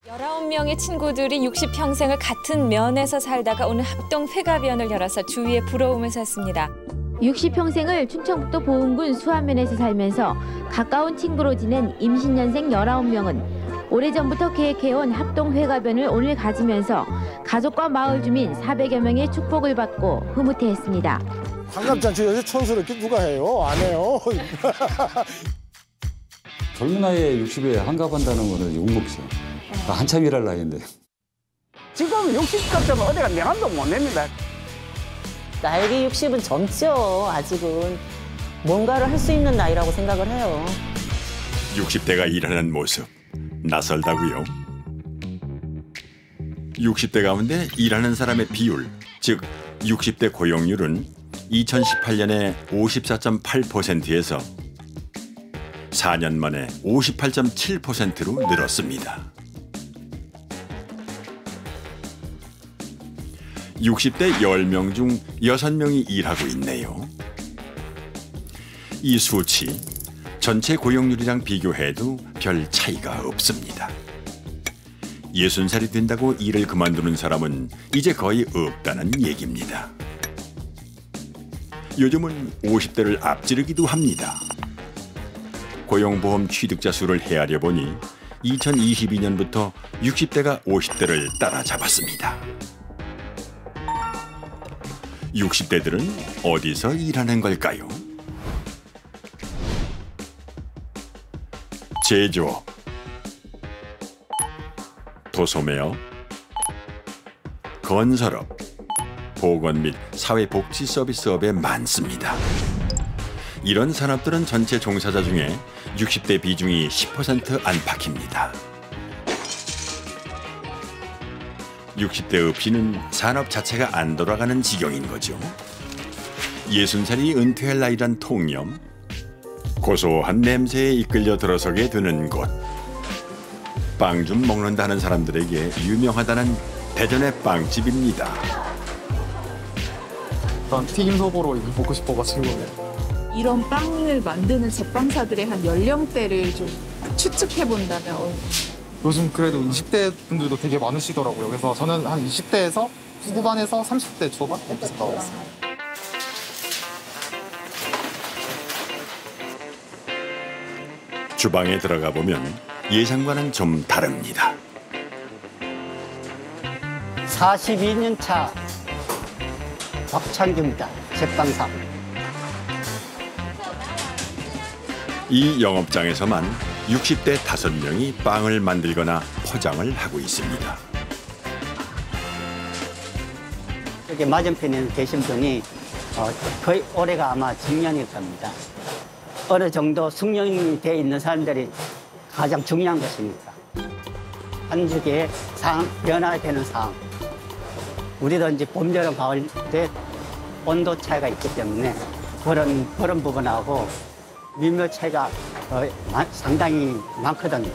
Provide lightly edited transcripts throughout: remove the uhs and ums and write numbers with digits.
19명의 친구들이 60평생을 같은 면에서 살다가 오늘 합동 회가변을 열어서 주위에 부러움을 샀습니다. 60평생을 충청북도 보은군 수안면에서 살면서 가까운 친구로 지낸 임신년생 19명은 오래전부터 계획해온 합동 회가변을 오늘 가지면서 가족과 마을 주민 400여 명의 축복을 받고 흐뭇해했습니다. 환갑잔치 요새 촌스럽게 누가 해요? 안 해요. 젊은 나이에 60에 환갑한다는 거는 욕먹죠. 한참 일할 나이인데. 지금 60岁되면 어디가 명함도 못 냅니다. 나에게 60은 젊죠. 아직은 뭔가를 할 수 있는 나이라고 생각을 해요. 60대가 일하는 모습 낯설다고요? 60대 가운데 일하는 사람의 비율, 즉 60대 고용률은 2018년에 54.8%에서 4년 만에 58.7%로 늘었습니다. 60대 10명 중 6명이 일하고 있네요. 이 수치, 전체 고용률이랑 비교해도 별 차이가 없습니다. 60살이 된다고 일을 그만두는 사람은 이제 거의 없다는 얘기입니다. 요즘은 50대를 앞지르기도 합니다. 고용보험 취득자 수를 헤아려 보니 2022년부터 60대가 50대를 따라잡았습니다. 60대들은 어디서 일하는 걸까요? 제조업, 도소매업, 건설업, 보건 및 사회복지 서비스업에 많습니다. 이런 산업들은 전체 종사자 중에 60대 비중이 10% 안팎입니다. 60대 없이는 산업 자체가 안 돌아가는 지경인 거죠. 60살이 은퇴할 나이란 통념, 고소한 냄새에 이끌려 들어서게 되는 곳. 빵 좀 먹는다는 사람들에게 유명하다는 대전의 빵집입니다. 난 튀김소보로 먹고 싶어가지고. 이런 빵을 만드는 제빵사들의 한 연령대를 좀 추측해 본다면 요즘 그래도 20대 분들도 되게 많으시더라고요. 그래서 저는 한 20대에서 후반에서 30대 초반 이렇게 생각하고 있습니다. 주방에 들어가 보면 예상과는 좀 다릅니다. 42년 차 박창규입니다. 제빵사. 이 영업장에서만 60대 5명이 빵을 만들거나 포장을 하고 있습니다. 여기 맞은편에 계신 분이 거의 올해가 아마 정년일 겁니다. 어느 정도 숙련이 돼 있는 사람들이 가장 중요한 것입니다. 한 주기에 상황, 변화되는 상황. 우리도 이제 봄, 여름, 가을 때 온도 차이가 있기 때문에 그런 부분하고 밀물 차이가 상당히 많거든요.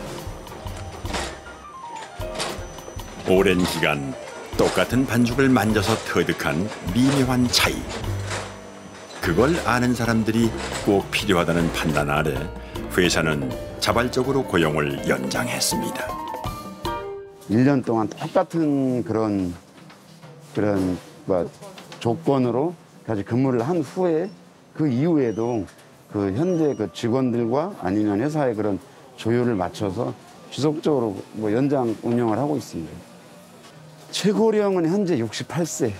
오랜 기간 똑같은 반죽을 만져서 터득한 미묘한 차이. 그걸 아는 사람들이 꼭 필요하다는 판단 아래 회사는 자발적으로 고용을 연장했습니다. 1년 동안 똑같은 그런 조건으로 까지 근무를 한 후에 그 이후에도 그 현재 그 직원들과 아니면 회사의 그런 조율을 맞춰서 지속적으로 연장 운영을 하고 있습니다. 최고령은 현재 68세.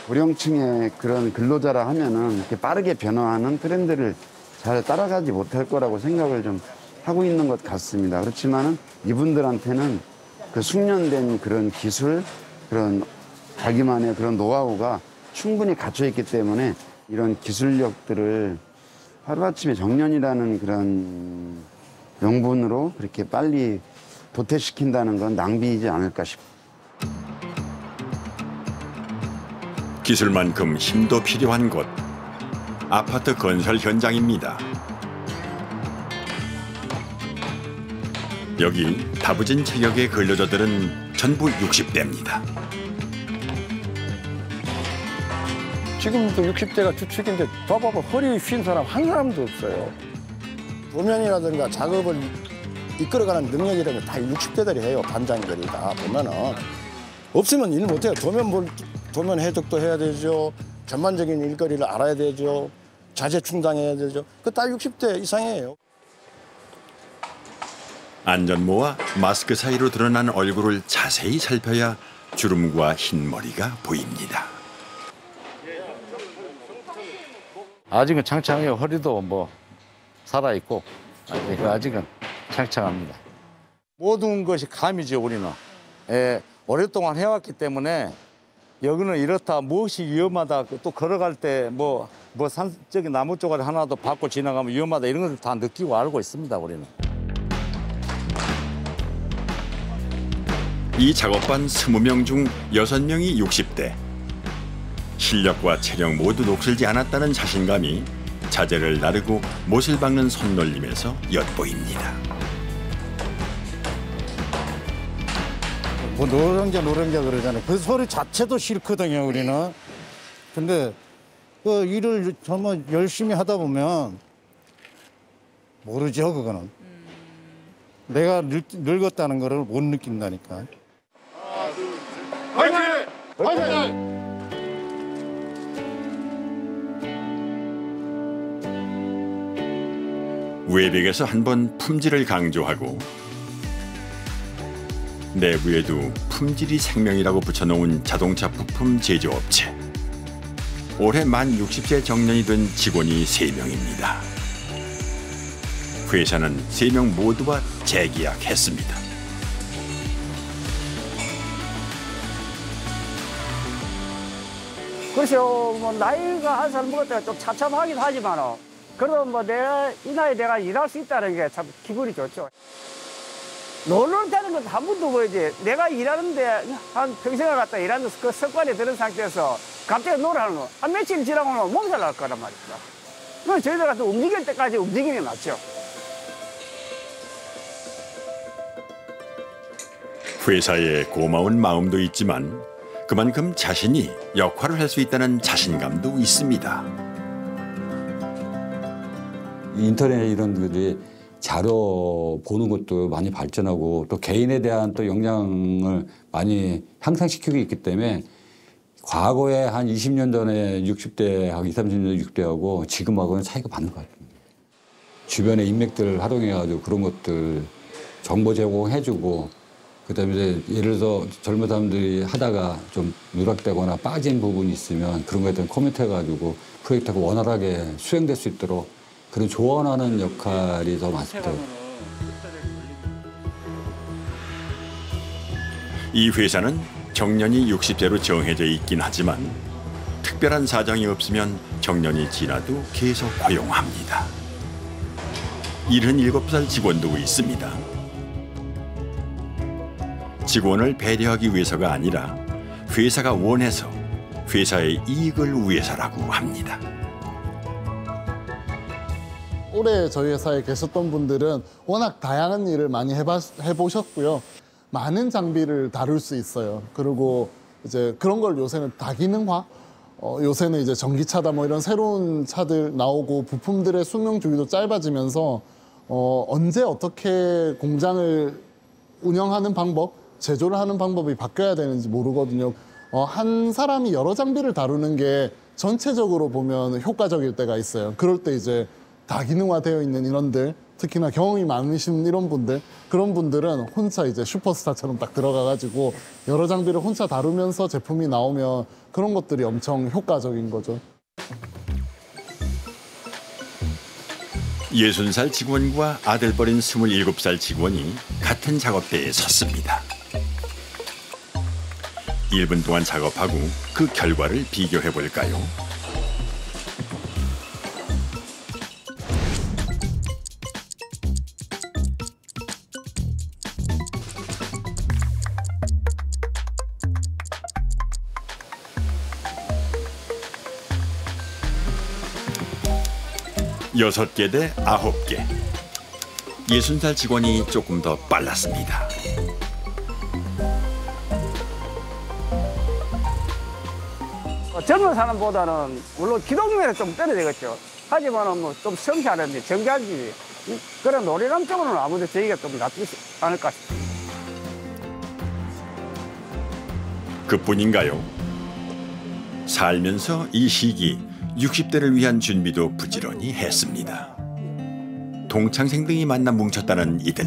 고령층의 그런 근로자라 하면은 이렇게 빠르게 변화하는 트렌드를 잘 따라가지 못할 거라고 생각을 좀 하고 있는 것 같습니다. 그렇지만은 이분들한테는 그 숙련된 그런 기술, 그런 자기만의 그런 노하우가 충분히 갖춰 있기 때문에 이런 기술력들을 하루아침에 정년이라는 그런 명분으로 그렇게 빨리 도태시킨다는 건 낭비이지 않을까 싶습니다. 기술만큼 힘도 필요한 곳, 아파트 건설 현장입니다. 여기 다부진 체격의 근로자들은 전부 60대입니다. 지금도 60대가 주축인데 봐봐봐 허리 휜 사람 한 사람도 없어요. 도면이라든가 작업을 이끌어가는 능력이라면 다 60대들이 해요. 반장들이 다 보면은. 없으면 일 못해요. 도면 해적도 해야 되죠. 전반적인 일거리를 알아야 되죠. 자재 충당해야 되죠. 그 다 60대 이상이에요. 안전모와 마스크 사이로 드러난 얼굴을 자세히 살펴야 주름과 흰머리가 보입니다. 아직은 창창해요. 허리도 뭐 살아있고 아직은 창창합니다. 모든 것이 감이죠, 우리는. 오랫동안 해왔기 때문에 여기는 이렇다, 무엇이 위험하다, 또 걸어갈 때 산적인 나무 조각이 하나도 밟고 지나가면 위험하다 이런 걸 다 느끼고 알고 있습니다, 우리는. 이 작업반 20명 중 6명이 60대. 실력과 체력 모두 녹슬지 않았다는 자신감이 자재를 나르고 못을 박는 손놀림에서 엿보입니다. 뭐 노른자 그러잖아요. 그 소리 자체도 싫거든요, 우리는. 근데 그 일을 정말 열심히 하다 보면 모르죠, 그거는. 내가 늙었다는 거를 못 느낀다니까. 화이팅! 화이팅! 외벽에서 한번 품질을 강조하고 내부에도 품질이 생명이라고 붙여놓은 자동차 부품 제조업체. 올해 만 60세 정년이 된 직원이 3명입니다. 회사는 3명 모두와 재계약했습니다. 그렇죠. 뭐 나이가 한 살 먹었다가 좀 참참하긴 하지만 그래도 뭐 내가 이 나이에 내가 일할 수 있다는 게 참 기분이 좋죠. 놀러다는 건 한 번도 보이지. 내가 일하는데 한 평생을 갖다 일하는 그 습관이 드는 상태에서 갑자기 놀아하는 거. 한 며칠 지나고는 몸살 날 거란 말입니다. 그래서 저희들 같은 움직일 때까지 움직임이 낫죠. 회사에 고마운 마음도 있지만 그만큼 자신이 역할을 할 수 있다는 자신감도 있습니다. 인터넷 이런 것들이 자료 보는 것도 많이 발전하고 또 개인에 대한 또 역량을 많이 향상시키고 있기 때문에 과거에 한 20년 전에 60대하고 20, 30년 60대하고 지금하고는 차이가 많은 것 같습니다. 주변의 인맥들을 활용해가지고 그런 것들 정보 제공해주고 그다음에 이제 예를 들어서 젊은 사람들이 하다가 좀 누락되거나 빠진 부분이 있으면 그런 거에 대한 코멘트 해가지고 프로젝트가 원활하게 수행될 수 있도록 그런 조언하는 역할이 더 많습니다. 이 회사는 정년이 60세로 정해져 있긴 하지만 특별한 사정이 없으면 정년이 지나도 계속 고용합니다. 77살 직원도 있습니다. 직원을 배려하기 위해서가 아니라 회사가 원해서 회사의 이익을 위해서라고 합니다. 올해 저희 회사에 계셨던 분들은 워낙 다양한 일을 많이 해보셨고요. 많은 장비를 다룰 수 있어요. 그리고 이제 그런 걸 요새는 다기능화, 요새는 이제 전기차다 뭐 이런 새로운 차들 나오고 부품들의 수명 주기도 짧아지면서 언제 어떻게 공장을 운영하는 방법, 제조를 하는 방법이 바뀌어야 되는지 모르거든요. 한 사람이 여러 장비를 다루는 게 전체적으로 보면 효과적일 때가 있어요. 그럴 때 이제 다기능화되어 있는 인원들, 특히나 경험이 많으신 이런 분들, 그런 분들은 혼자 이제 슈퍼스타처럼 딱 들어가가지고 여러 장비를 혼자 다루면서 제품이 나오면 그런 것들이 엄청 효과적인 거죠. 60살 직원과 아들뻘인 27살 직원이 같은 작업대에 섰습니다. 1분 동안 작업하고 그 결과를 비교해 볼까요? 여섯 개 대 9개. 60살 직원이 조금 더 빨랐습니다. 젊은 사람보다는 물론 기동력이 좀 떨어지겠죠. 하지만 뭐 좀 성실한데 정갈지 그런 노래감 쪽으로는 아무래도 저희가 좀 놔두지 않을까 싶습니다. 그뿐인가요? 살면서 이 시기 60대를 위한 준비도 부지런히 했습니다. 동창생 등이 만나 뭉쳤다는 이들.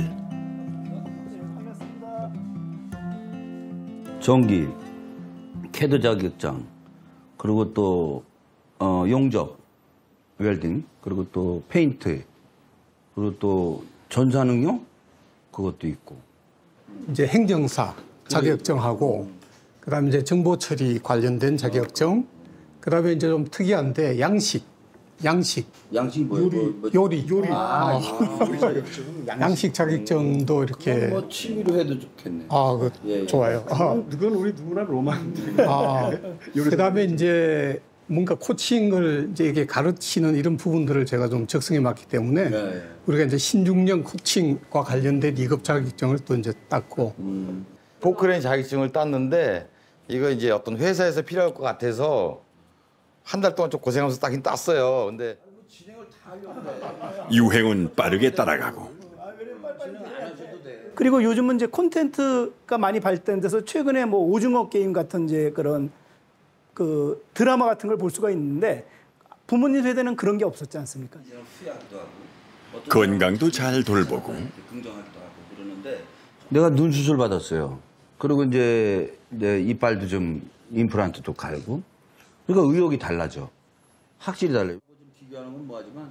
전기, 캐드 자격증, 그리고 또 용접, 웰딩, 그리고 또 페인트, 그리고 또 전산응용 그것도 있고. 이제 행정사 자격증하고 그다음에 이제 정보 처리 관련된 자격증, 그다음에 이제 좀 특이한데 양식 뭐예요? 요리. 양식 자격증도 이렇게. 뭐 취미로 해도 좋겠네. 좋아요. 그건 우리 누구나 로망. 그다음에 이제 뭔가 코칭을 이제 이게 가르치는 이런 부분들을 제가 좀 적성에 맞기 때문에 우리가 이제 신중년 코칭과 관련된 2급 자격증을 또 이제 땄고. 포크레인 자격증을 땄는데 이거 이제 어떤 회사에서 필요할 것 같아서 한 달 동안 좀 고생하면서 따긴 땄어요. 근데 유행은 빠르게 따라가고 그리고 요즘은 이제 콘텐츠가 많이 발전돼서 최근에 뭐 오징어 게임 같은 이제 그런 그 드라마 같은 걸 볼 수가 있는데 부모님 세대는 그런 게 없었지 않습니까? 건강도 잘 돌보고 내가 눈 수술 받았어요. 그리고 이제 이빨도 좀 임플란트도 갈고. 그러니까 의욕이 달라져. 확실히 달라요. 비교하는 건 뭐하지만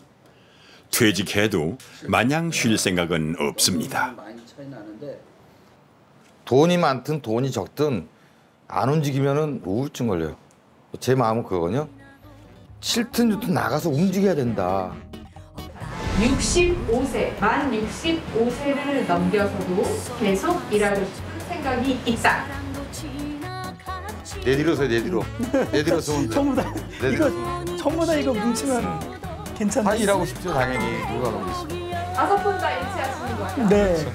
퇴직해도 마냥 쉴 생각은 없습니다. 많이 차이 나는데 돈이 많든 돈이 적든 안 움직이면은 우울증 걸려요. 제 마음은 그거거든요. 싫든 좋든 나가서 움직여야 된다. 65세, 만 65세를 넘겨서도 계속 일하고 싶은 생각이 있다. 내 뒤로 서요, 내 뒤로. 내 뒤로 서면 돼. 전부 다 이거 뭉치면 괜찮네. 다 일하고 싶죠, 당연히. 누가 그러겠어. 5분 다 일치하시는 거예요? 네.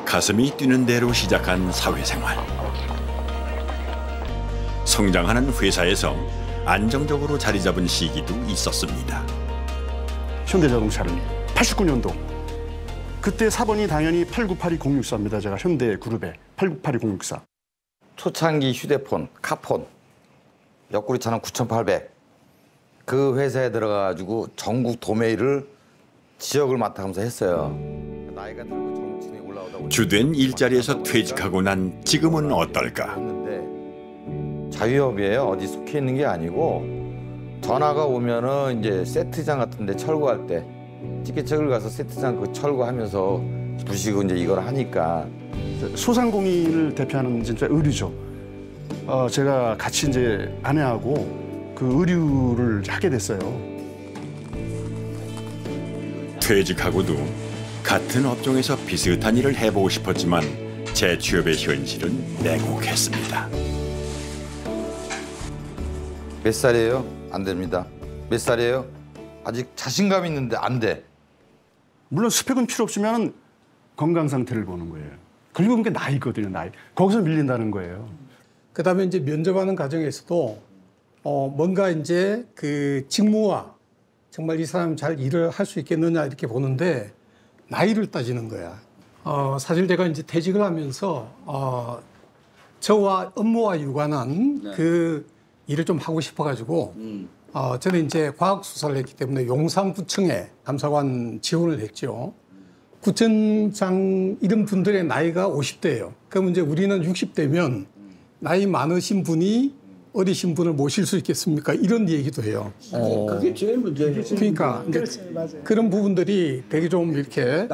가슴이 뛰는 대로 시작한 사회생활. 성장하는 회사에서 안정적으로 자리 잡은 시기도 있었습니다. 현대자동차를 89년도 그때 사번이 당연히 8982064입니다. 제가 현대그룹의 8982064. 초창기 휴대폰, 카폰, 옆구리 차는 9800. 그 회사에 들어가가지고 전국 도매를 지역을 맡아가면서 했어요. 나이가 들고 정치인이 올라오다 보니까 주된 일자리에서 퇴직하고 난 지금은 어떨까? 자유업이에요. 어디 속해 있는 게 아니고 전화가 오면은 이제 세트장 같은데 철거할 때 티켓책을 가서 세트장 그 철거하면서 부시고 이제 이걸 하니까 소상공인을 대표하는 진짜 의류죠. 제가 같이 이제 아내하고 그 의류를 하게 됐어요. 퇴직하고도 같은 업종에서 비슷한 일을 해보고 싶었지만 재취업의 현실은 냉혹했습니다. 몇 살이에요? 안 됩니다. 몇 살이에요? 아직 자신감 있는데 안 돼. 물론 스펙은 필요 없지만 건강 상태를 보는 거예요. 결국은 게 나이거든요, 나이. 거기서 밀린다는 거예요. 그다음에 이제 면접하는 과정에서도 뭔가 이제 그 직무와 정말 이 사람 잘 일을 할 수 있겠느냐 이렇게 보는데 나이를 따지는 거야. 사실 내가 이제 퇴직을 하면서 저와 업무와 유관한 그 일을 좀 하고 싶어가지고 저는 이제 과학수사를 했기 때문에 용산구청에 감사관 지원을 했죠. 구청장 이런 분들의 나이가 50대예요. 그럼 이제 우리는 60대면 나이 많으신 분이 어리신 분을 모실 수 있겠습니까? 이런 얘기도 해요. 그게 제일 문제예요. 그러니까 그런 부분들이 되게 좀 이렇게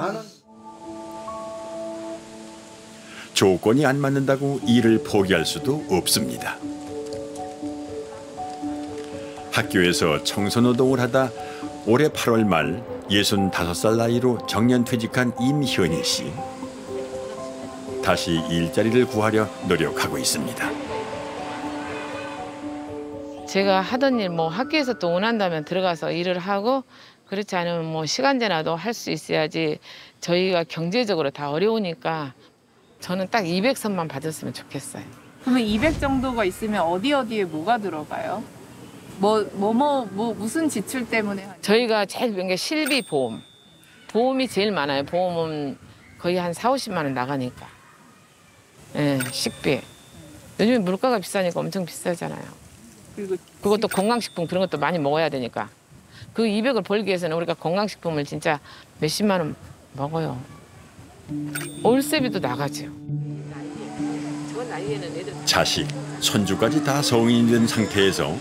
조건이 안 맞는다고 일을 포기할 수도 없습니다. 학교에서 청소노동을 하다 올해 8월 말 65살 나이로 정년퇴직한 임현희 씨. 다시 일자리를 구하려 노력하고 있습니다. 제가 하던 일 뭐 학교에서 또 원한다면 들어가서 일을 하고 그렇지 않으면 뭐 시간제나도 할 수 있어야지 저희가 경제적으로 다 어려우니까 저는 딱 200선만 받았으면 좋겠어요. 그러면 200 정도가 있으면 어디에 뭐가 들어가요? 무슨 지출 때문에? 저희가 제일 좋은 게 실비 보험. 보험이 제일 많아요. 보험은 거의 한 4, 50만 원 나가니까. 예, 식비. 요즘 물가가 비싸니까 엄청 비싸잖아요. 그리고 그것도 건강식품 그런 것도 많이 먹어야 되니까. 그 200을 벌기 위해서는 우리가 건강식품을 진짜 몇십만 원 먹어요. 월세비도 나가죠. 자식, 손주까지 다 성인이 된 상태에서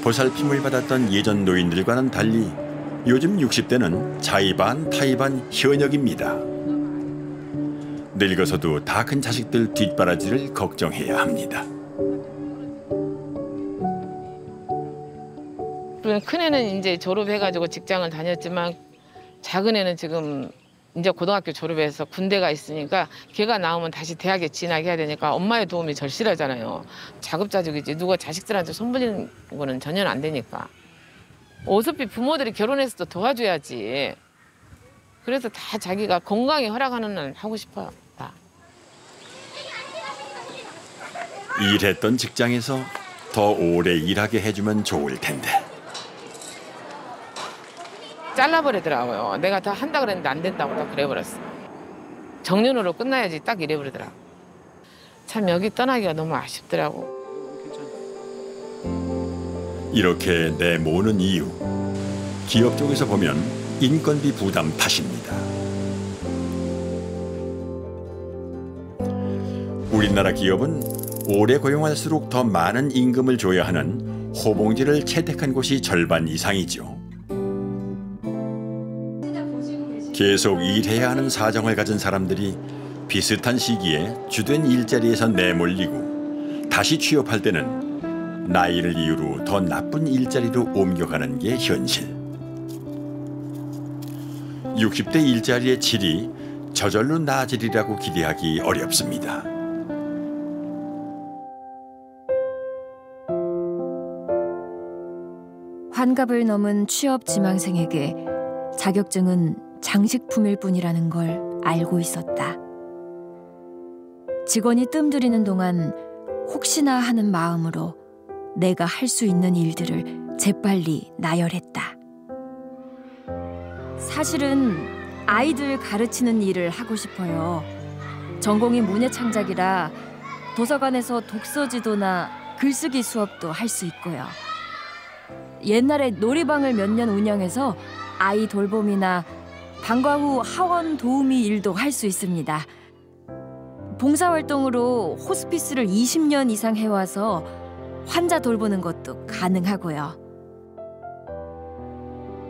보살핌을 받았던 예전 노인들과는 달리 요즘 60대는 자의반 타의반 현역입니다. 늙어서도 다 큰 자식들 뒷바라지를 걱정해야 합니다. 큰애는 이제 졸업해가지고 직장을 다녔지만 작은애는 지금 이제 고등학교 졸업해서 군대가 있으니까 걔가 나오면 다시 대학에 진학해야 되니까 엄마의 도움이 절실하잖아요. 자급자족이지 누가 자식들한테 손버리는 거는 전혀 안 되니까. 어차피 부모들이 결혼해서도 도와줘야지. 그래서 다 자기가 건강이 허락하는 한 하고 싶어요. 다. 일했던 직장에서 더 오래 일하게 해주면 좋을 텐데. 잘라버리더라고요. 내가 더 한다 그랬는데 안 된다고 딱 그래버렸어. 정년으로 끝나야지 딱 이래버리더라고. 참 여기 떠나기가 너무 아쉽더라고. 이렇게 내모는 이유. 기업 쪽에서 보면 인건비 부담 탓입니다. 우리나라 기업은 오래 고용할수록 더 많은 임금을 줘야 하는 호봉제를 채택한 곳이 절반 이상이죠. 계속 일해야 하는 사정을 가진 사람들이 비슷한 시기에 주된 일자리에서 내몰리고 다시 취업할 때는 나이를 이유로 더 나쁜 일자리로 옮겨가는 게 현실. 60대 일자리의 질이 저절로 나아지리라고 기대하기 어렵습니다. 환갑을 넘은 취업 지망생에게 자격증은 장식품일 뿐이라는 걸 알고 있었다. 직원이 뜸들이는 동안 혹시나 하는 마음으로 내가 할 수 있는 일들을 재빨리 나열했다. 사실은 아이들 가르치는 일을 하고 싶어요. 전공이 문예창작이라 도서관에서 독서지도나 글쓰기 수업도 할 수 있고요. 옛날에 놀이방을 몇 년 운영해서 아이 돌봄이나 방과 후 하원 도우미 일도 할 수 있습니다. 봉사활동으로 호스피스를 20년 이상 해와서 환자 돌보는 것도 가능하고요.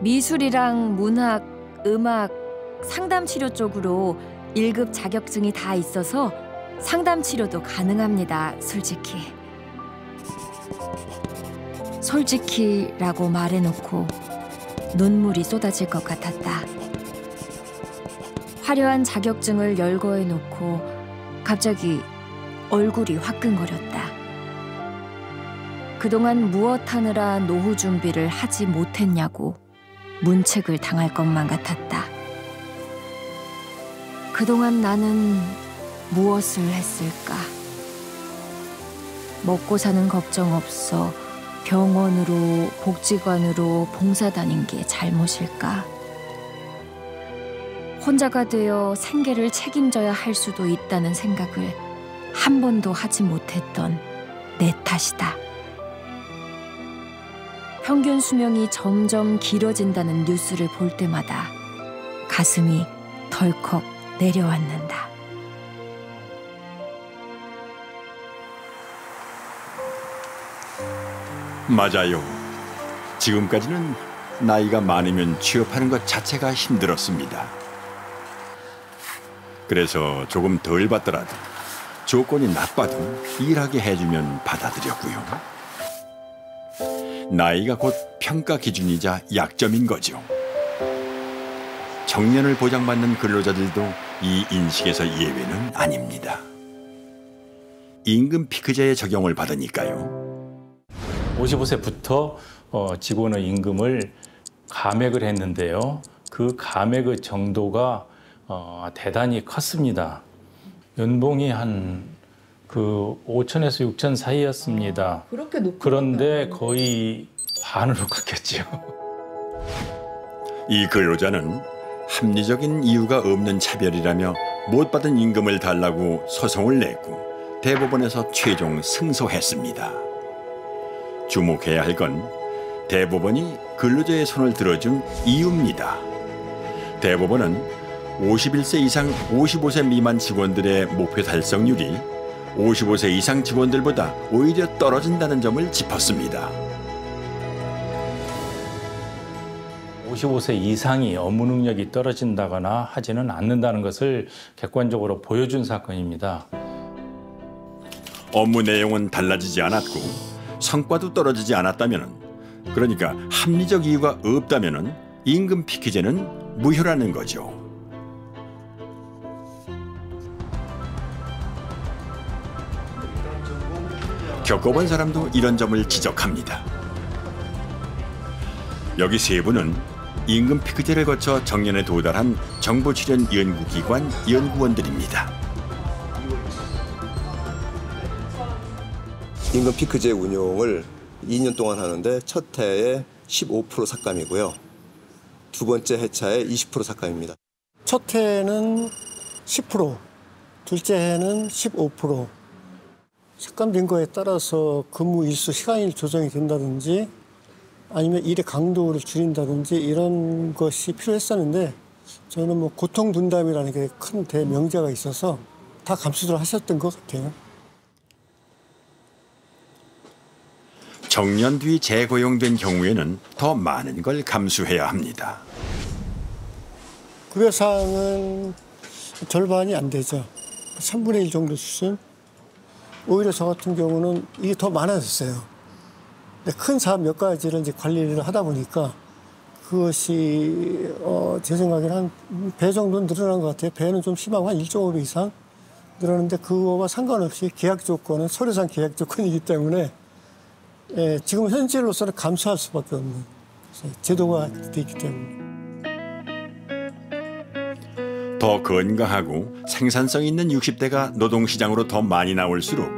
미술이랑 문학, 음악, 상담치료 쪽으로 1급 자격증이 다 있어서 상담치료도 가능합니다, 솔직히. 솔직히라고 말해놓고 눈물이 쏟아질 것 같았다. 화려한 자격증을 열거해놓고 갑자기 얼굴이 화끈거렸다. 그동안 무엇 하느라 노후 준비를 하지 못했냐고 문책을 당할 것만 같았다. 그동안 나는 무엇을 했을까? 먹고 사는 걱정 없어 병원으로, 복지관으로 봉사 다닌 게 잘못일까? 혼자가 되어 생계를 책임져야 할 수도 있다는 생각을 한 번도 하지 못했던 내 탓이다. 평균 수명이 점점 길어진다는 뉴스를 볼 때마다 가슴이 덜컥 내려앉는다. 맞아요. 지금까지는 나이가 많으면 취업하는 것 자체가 힘들었습니다. 그래서 조금 덜 받더라도 조건이 나빠도 일하게 해주면 받아들였고요. 나이가 곧 평가 기준이자 약점인 거죠. 정년을 보장받는 근로자들도 이 인식에서 예외는 아닙니다. 임금 피크제의 적용을 받으니까요. 55세부터 직원의 임금을 감액을 했는데요. 그 감액의 정도가 대단히 컸습니다. 연봉이 한 5천에서 6천 사이였습니다. 그렇게 높은 그런데 거의 반으로 깎였죠. 이 근로자는 합리적인 이유가 없는 차별이라며 못 받은 임금을 달라고 소송을 냈고 대법원에서 최종 승소했습니다. 주목해야 할 건 대법원이 근로자의 손을 들어준 이유입니다. 대법원은 51세 이상 55세 미만 직원들의 목표 달성률이 55세 이상 직원들보다 오히려 떨어진다는 점을 짚었습니다. 55세 이상이 업무 능력이 떨어진다거나 하지는 않는다는 것을 객관적으로 보여준 사건입니다. 업무 내용은 달라지지 않았고 성과도 떨어지지 않았다면, 그러니까 합리적 이유가 없다면 임금 피크제는 무효라는 거죠. 겪어본 사람도 이런 점을 지적합니다. 여기 세 분은 임금 피크제를 거쳐 정년에 도달한 정보 출연 연구기관 연구원들입니다. 임금 피크제 운용을 2년 동안 하는데 첫 해에 15% 삭감이고요. 두 번째 해차에 20% 삭감입니다. 첫 해는 10%, 둘째 해는 15%. 삭감된 거에 따라서 근무 일수 시간일 조정이 된다든지 아니면 일의 강도를 줄인다든지 이런 것이 필요했었는데 저는 뭐 고통 분담이라는 게 큰 대명제가 있어서 다 감수를 하셨던 것 같아요. 정년 뒤 재고용된 경우에는 더 많은 걸 감수해야 합니다. 급여상은 절반이 안 되죠. 3분의 1 정도 수준. 오히려 저 같은 경우는 이게 더 많아졌어요. 큰 사업 몇 가지를 이제 관리를 하다 보니까 그것이 제 생각에는 한 배 정도는 늘어난 것 같아요. 배는 좀 심하고 한 1.5배 이상 늘었는데 그거와 상관없이 계약 조건은 서류상 계약 조건이기 때문에 지금 현실로서는 감수할 수밖에 없는 제도가 돼 있기 때문에. 더 건강하고 생산성 있는 60대가 노동시장으로 더 많이 나올수록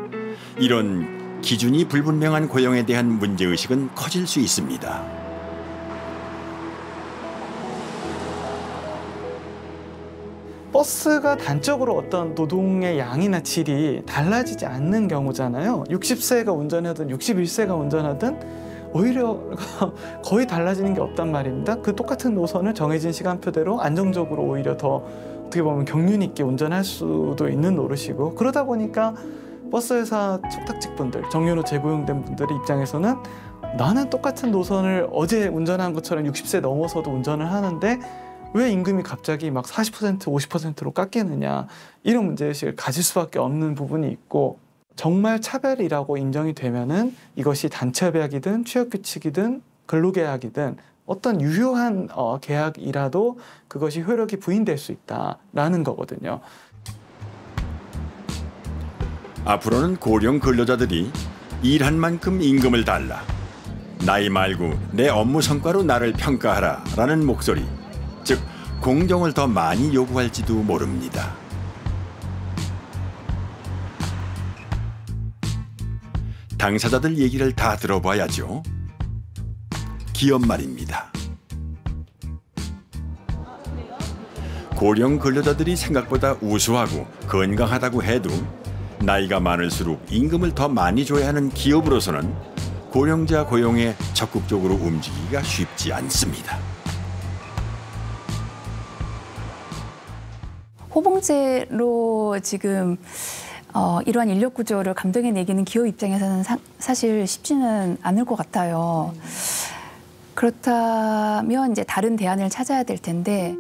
이런 기준이 불분명한 고용에 대한 문제의식은 커질 수 있습니다. 버스가 단적으로 어떤 노동의 양이나 질이 달라지지 않는 경우잖아요. 60세가 운전하든 61세가 운전하든 오히려 거의 달라지는 게 없단 말입니다. 그 똑같은 노선을 정해진 시간표대로 안정적으로 오히려 더 어떻게 보면 경륜 있게 운전할 수도 있는 노릇이고, 그러다 보니까 버스회사 석탁직분들, 정년 후 재고용된 분들의 입장에서는 나는 똑같은 노선을 어제 운전한 것처럼 60세 넘어서도 운전을 하는데 왜 임금이 갑자기 막 40%, 50%로 깎이느냐, 이런 문제의식을 가질 수밖에 없는 부분이 있고, 정말 차별이라고 인정이 되면은 이것이 단체협약이든 취업규칙이든 근로계약이든 어떤 유효한 계약이라도 그것이 효력이 부인될 수 있다라는 거거든요. 앞으로는 고령 근로자들이 일한 만큼 임금을 달라, 나이 말고 내 업무 성과로 나를 평가하라 라는 목소리, 즉 공정을 더 많이 요구할지도 모릅니다. 당사자들 얘기를 다 들어봐야죠. 기업 말입니다. 고령 근로자들이 생각보다 우수하고 건강하다고 해도 나이가 많을수록 임금을 더 많이 줘야 하는 기업으로서는 고령자 고용에 적극적으로 움직이기가 쉽지 않습니다. 호봉제로 지금 이러한 인력 구조를 감당해내기는 기업 입장에서는 사실 쉽지는 않을 것 같아요. 그렇다면 이제 다른 대안을 찾아야 될 텐데.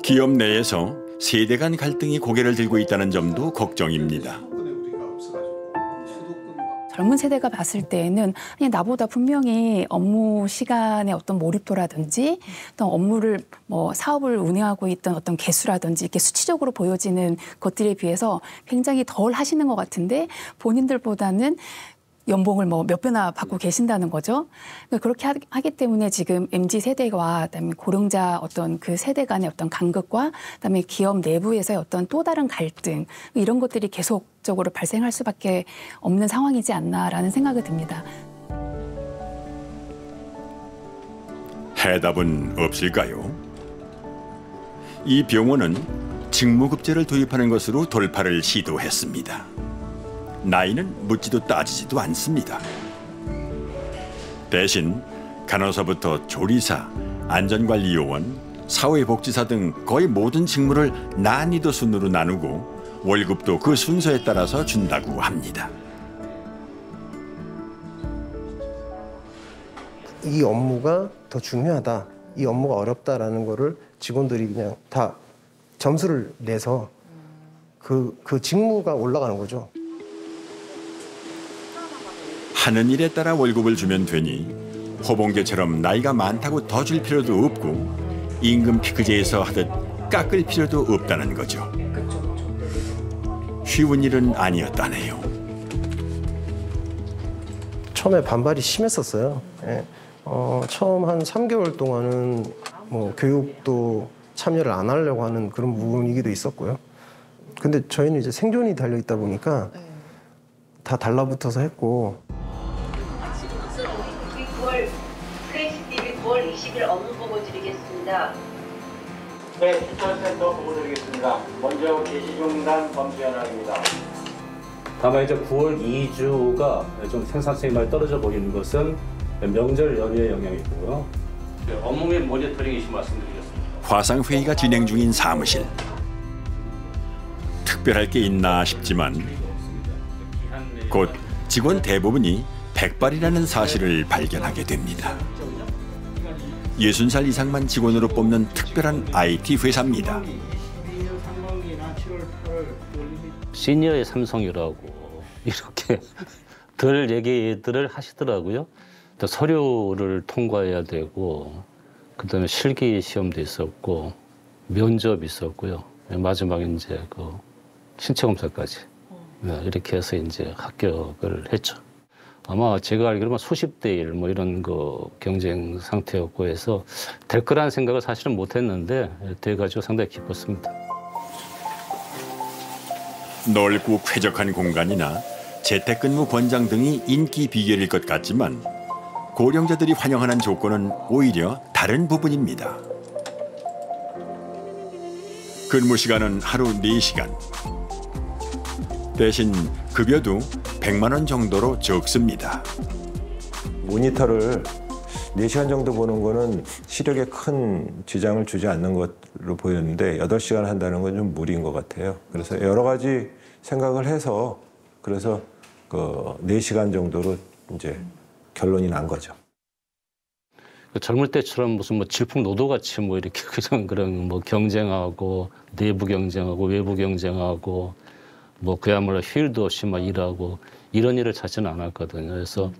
기업 내에서 세대 간 갈등이 고개를 들고 있다는 점도 걱정입니다. 젊은 세대가 봤을 때에는 아니, 나보다 분명히 업무 시간의 어떤 몰입도라든지 어떤 업무를 사업을 운영하고 있던 어떤 개수라든지 이렇게 수치적으로 보여지는 것들에 비해서 굉장히 덜 하시는 것 같은데 본인들보다는 연봉을 뭐 몇 배나 받고 계신다는 거죠. 그렇게 하기 때문에 지금 MZ 세대와 그다음에 고령자 어떤 그 세대 간의 어떤 간극과 그다음에 기업 내부에서의 어떤 또 다른 갈등 이런 것들이 계속적으로 발생할 수밖에 없는 상황이지 않나라는 생각이 듭니다. 해답은 없을까요? 이 병원은 직무급제를 도입하는 것으로 돌파를 시도했습니다. 나이는 묻지도 따지지도 않습니다. 대신 간호사부터 조리사, 안전관리요원, 사회복지사 등 거의 모든 직무를 난이도 순으로 나누고 월급도 그 순서에 따라서 준다고 합니다. 이 업무가 더 중요하다, 이 업무가 어렵다라는 거를 직원들이 그냥 다 점수를 내서 그 직무가 올라가는 거죠. 하는 일에 따라 월급을 주면 되니 호봉제처럼 나이가 많다고 더 줄 필요도 없고 임금 피크제에서 하듯 깎을 필요도 없다는 거죠. 쉬운 일은 아니었다네요. 처음에 반발이 심했었어요. 예. 처음 한 3개월 동안은 뭐 교육도 참여를 안 하려고 하는 그런 분위기도 있었고요. 근데 저희는 이제 생존이 달려 있다 보니까 다 달라붙어서 했고. 9월 20일 업무 보고 드리겠습니다. 네, 추천센터 보고 드리겠습니다. 먼저 개시중단 범수연학입니다. 다만 이제 9월 2주가 좀 생산성이 많이 떨어져 보이는 것은 명절 연휴의 영향이고요. 업무 및 모니터링 이슈 말씀드리겠습니다. 화상회의가 진행 중인 사무실. 특별할 게 있나 싶지만 곧 직원 대부분이 백발이라는 사실을 발견하게 됩니다. 60살 이상만 직원으로 뽑는 특별한 IT 회사입니다. 시니어의 삼성이라고 이렇게 들 얘기들을 하시더라고요. 또 서류를 통과해야 되고 그다음에 실기 시험도 있었고 면접이 있었고요. 마지막에 이제 그 신체 검사까지 이렇게 해서 이제 합격을 했죠. 아마 제가 알기로는 수십 대 1 뭐 이런 그 경쟁 상태였고 해서 될 거라는 생각을 사실은 못했는데 돼가지고 상당히 기뻤습니다. 넓고 쾌적한 공간이나 재택근무 권장 등이 인기 비결일 것 같지만 고령자들이 환영하는 조건은 오히려 다른 부분입니다. 근무 시간은 하루 4시간. 대신 급여도 100만 원 정도로 적습니다. 모니터를 4시간 정도 보는 거는 시력에 큰 지장을 주지 않는 것으로 보였는데 8시간 한다는 건 좀 무리인 것 같아요. 그래서 여러 가지 생각을 해서 그래서 그 4시간 정도로 이제 결론이 난 거죠. 젊을 때처럼 무슨 뭐 질풍노도같이 뭐 이렇게 그런 뭐 경쟁하고 내부 경쟁하고 외부 경쟁하고 뭐 그야말로 휴일도 없이 막 일하고 이런 일을 자체는 안 했거든요. 그래서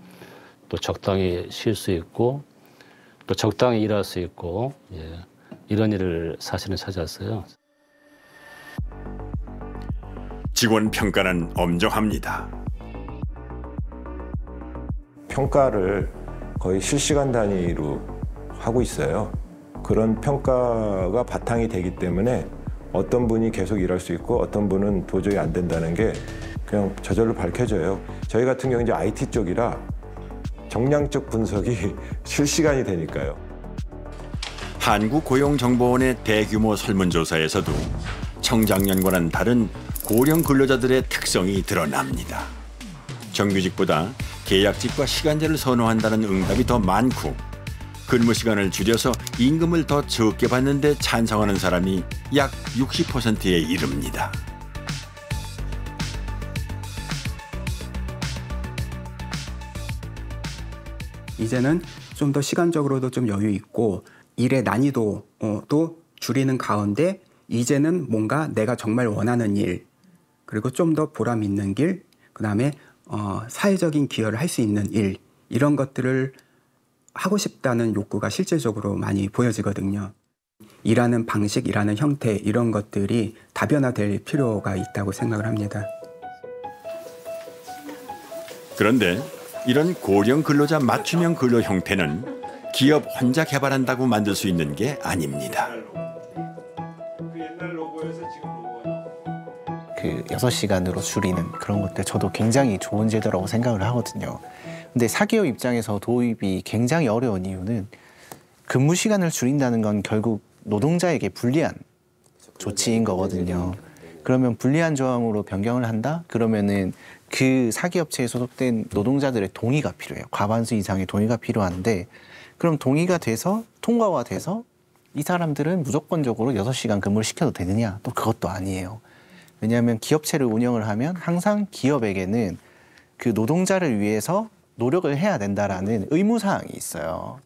또 적당히 쉴 수 있고 또 적당히 일할 수 있고 이런 일을 사실은 찾았어요. 직원 평가는 엄정합니다. 평가를 거의 실시간 단위로 하고 있어요. 그런 평가가 바탕이 되기 때문에 어떤 분이 계속 일할 수 있고 어떤 분은 도저히 안 된다는 게 그냥 저절로 밝혀져요. 저희 같은 경우는 이제 IT 쪽이라 정량적 분석이 실시간이 되니까요. 한국고용정보원의 대규모 설문조사에서도 청장년과는 다른 고령 근로자들의 특성이 드러납니다. 정규직보다 계약직과 시간제를 선호한다는 응답이 더 많고 근무 시간을 줄여서 임금을 더 적게 받는 데 찬성하는 사람이 약 60%에 이릅니다. 이제는 좀 더 시간적으로도 좀 여유 있고 일의 난이도도 줄이는 가운데 이제는 뭔가 내가 정말 원하는 일 그리고 좀 더 보람 있는 길 그다음에 사회적인 기여를 할 수 있는 일 이런 것들을 하고 싶다는 욕구가 실질적으로 많이 보여지거든요. 일하는 방식, 일하는 형태 이런 것들이 다변화될 필요가 있다고 생각을 합니다. 그런데 이런 고령 근로자 맞춤형 근로 형태는 기업 혼자 개발한다고 만들 수 있는 게 아닙니다. 그 6시간으로 줄이는 그런 것들 저도 굉장히 좋은 제도라고 생각을 하거든요. 근데 사기업 입장에서 도입이 굉장히 어려운 이유는 근무 시간을 줄인다는 건 결국 노동자에게 불리한 조치인 거거든요. 그러면 불리한 조항으로 변경을 한다? 그러면은 그 사기업체에 소속된 노동자들의 동의가 필요해요. 과반수 이상의 동의가 필요한데 그럼 동의가 돼서 통과가 돼서 이 사람들은 무조건적으로 6시간 근무를 시켜도 되느냐? 또 그것도 아니에요. 왜냐하면 기업체를 운영을 하면 항상 기업에게는 그 노동자를 위해서 노력을 해야 된다라는 의무사항이 있어요.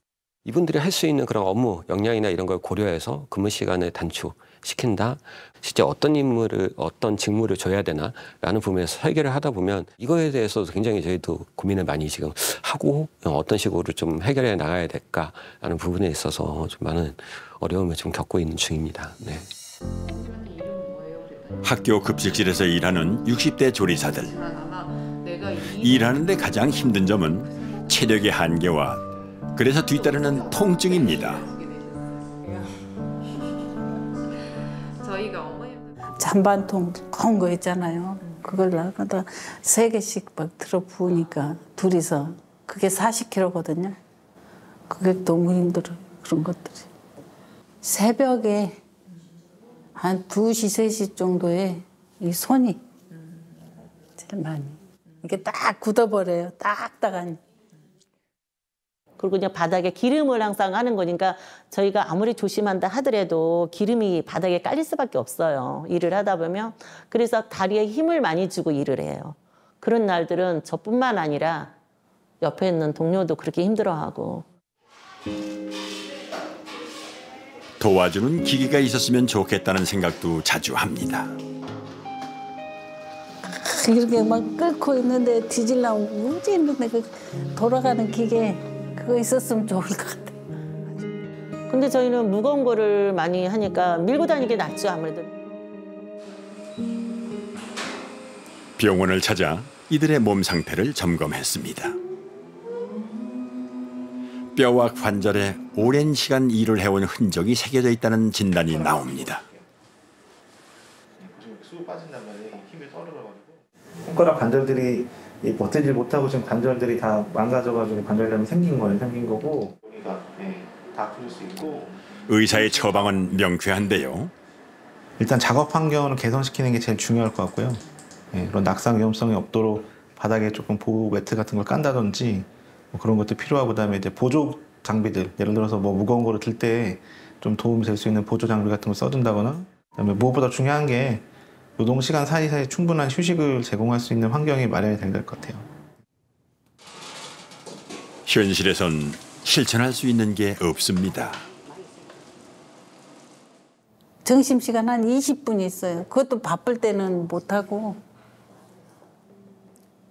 이분들이 할 수 있는 그런 업무 역량이나 이런 걸 고려해서 근무 시간을 단축시킨다. 실제 어떤 임무를 어떤 직무를 줘야 되나라는 부분에서 설계를 하다 보면 이거에 대해서 굉장히 저희도 고민을 많이 지금 하고 어떤 식으로 좀 해결해 나가야 될까라는 부분에 있어서 좀 많은 어려움을 좀 겪고 있는 중입니다. 네. 학교 급식실에서 일하는 60대 조리사들. 일하는데 가장 힘든 점은 체력의 한계와 그래서 뒤따르는 통증입니다. 잔반통 두꺼운 거 있잖아요. 그걸 나가다 3개씩 막 들어 부으니까 둘이서 그게 40kg거든요. 그게 너무 힘들어요. 그런 것들이. 새벽에 한 2시, 3시 정도에 이 손이 제일 많이. 이게 딱 굳어버려요. 딱딱하니. 그리고 그냥 바닥에 기름을 항상 하는 거니까 저희가 아무리 조심한다 하더라도 기름이 바닥에 깔릴 수밖에 없어요. 일을 하다 보면. 그래서 다리에 힘을 많이 주고 일을 해요. 그런 날들은 저뿐만 아니라 옆에 있는 동료도 그렇게 힘들어하고. 도와주는 기계가 있었으면 좋겠다는 생각도 자주 합니다. 이렇게 막 끓고 있는데 뒤질라고 움직이는데 그 돌아가는 기계 그거 있었으면 좋을 것 같아요. 근데 저희는 무거운 거를 많이 하니까 밀고 다니기 낫죠, 아무래도. 병원을 찾아 이들의 몸 상태를 점검했습니다. 뼈와 관절에 오랜 시간 일을 해온 흔적이 새겨져 있다는 진단이 나옵니다. 손가락 관절들이 버티지 못하고 지금 관절들이 다 망가져가지고 관절염이 생긴 거예요. 생긴 거고 우리가 다 풀릴 수 있고. 의사의 처방은 명쾌한데요. 일단 작업 환경을 개선시키는 게 제일 중요할 것 같고요. 그런 낙상 위험성이 없도록 바닥에 조금 보호 매트 같은 걸 깐다든지 뭐 그런 것도 필요하고 그다음에 이제 보조 장비들 예를 들어서 뭐 무거운 거를 들 때 좀 도움이 될 수 있는 보조 장비 같은 걸 써준다거나 그다음에 무엇보다 중요한 게 노동 시간 사이사이 충분한 휴식을 제공할 수 있는 환경이 마련이 돼야 될 것 같아요. 현실에선 실천할 수 있는 게 없습니다. 점심시간 한 20분 있어요. 그것도 바쁠 때는 못하고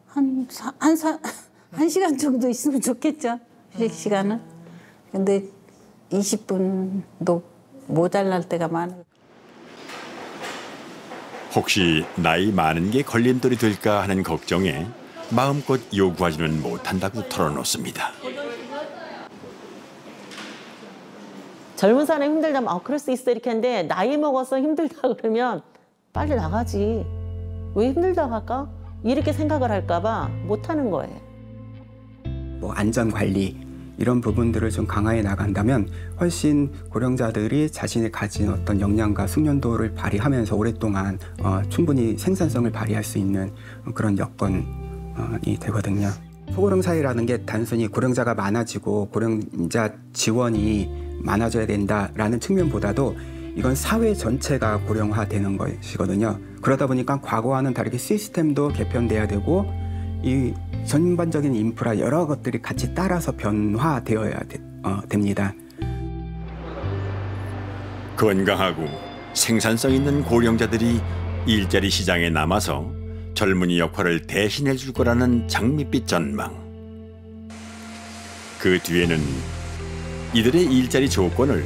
한 시간 정도 있으면 좋겠죠. 휴식 시간은. 근데 20분도 모자랄 때가 많아요. 혹시 나이 많은 게 걸림돌이 될까 하는 걱정에 마음껏 요구하지는 못한다고 털어놓습니다. 젊은 사람이 힘들다면 그럴 수 있어 이렇게 하는데 나이 먹어서 힘들다 그러면 빨리 나가지. 왜 힘들다고 할까? 이렇게 생각을 할까 봐 못하는 거예요. 뭐 안전 관리 이런 부분들을 좀 강화해 나간다면 훨씬 고령자들이 자신이 가진 어떤 역량과 숙련도를 발휘하면서 오랫동안 충분히 생산성을 발휘할 수 있는 그런 여건이 되거든요. 소고령 사회라는 게 단순히 고령자가 많아지고 고령자 지원이 많아져야 된다라는 측면보다도 이건 사회 전체가 고령화되는 것이거든요. 그러다 보니까 과거와는 다르게 시스템도 개편돼야 되고 이 전반적인 인프라 여러 것들이 같이 따라서 변화되어야 됩니다. 건강하고 생산성 있는 고령자들이 일자리 시장에 남아서 젊은이 역할을 대신해 줄 거라는 장밋빛 전망. 그 뒤에는 이들의 일자리 조건을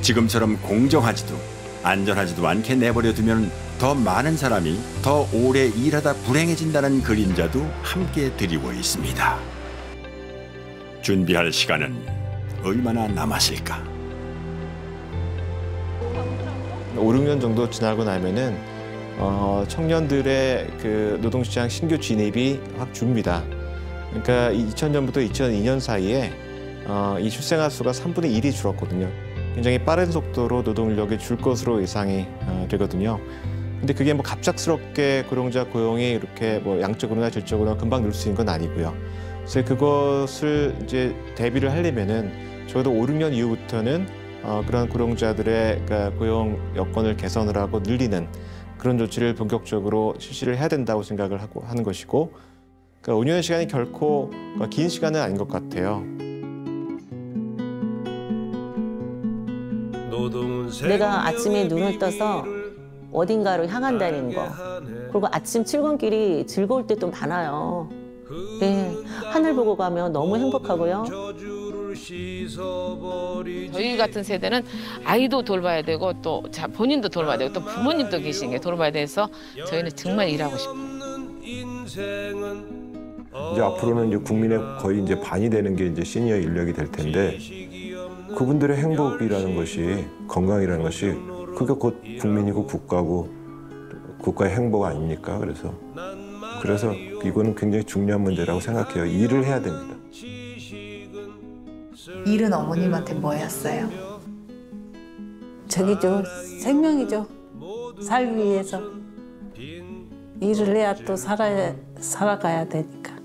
지금처럼 공정하지도 안전하지도 않게 내버려 두면 더 많은 사람이 더 오래 일하다 불행해진다는 그림자도 함께 드리고 있습니다. 준비할 시간은 얼마나 남았을까? 5, 6년 정도 지나고 나면은 청년들의 그 노동시장 신규 진입이 확 줍니다. 그러니까 2000년부터 2002년 사이에 이 출생아 수가 3분의 1이 줄었거든요. 굉장히 빠른 속도로 노동력이 줄 것으로 예상이 되거든요. 근데 그게 뭐 갑작스럽게 고령자 고용이 이렇게 뭐 양적으로나 질적으로나 금방 늘 수 있는 건 아니고요. 그래서 그것을 이제 대비를 하려면은 적어도 5, 6년 이후부터는 그런 고령자들의 그러니까 고용 여건을 개선을 하고 늘리는 그런 조치를 본격적으로 실시를 해야 된다고 생각을 하는 것이고, 그러니까 5년의 시간이 결코 긴 시간은 아닌 것 같아요. 내가 아침에 눈을 떠서 어딘가로 향한다는 거, 그리고 아침 출근길이 즐거울 때도 많아요. 네, 하늘 보고 가면 너무 행복하고요. 저희 같은 세대는 아이도 돌봐야 되고 또 본인도 돌봐야 되고 또 부모님도 계신 게 돌봐야 돼서 저희는 정말 일하고 싶어요. 이제 앞으로는 이제 국민의 거의 이제 반이 되는 게 이제 시니어 인력이 될 텐데, 그분들의 행복이라는 것이, 건강이라는 것이 그게 곧 국민이고 국가고 국가의 행복 아닙니까? 그래서 이거는 굉장히 중요한 문제라고 생각해요. 일을 해야 됩니다. 일은 어머님한테 뭐였어요? 저기죠. 생명이죠. 살기 위해서. 일을 해야 또 살아가야 되니까.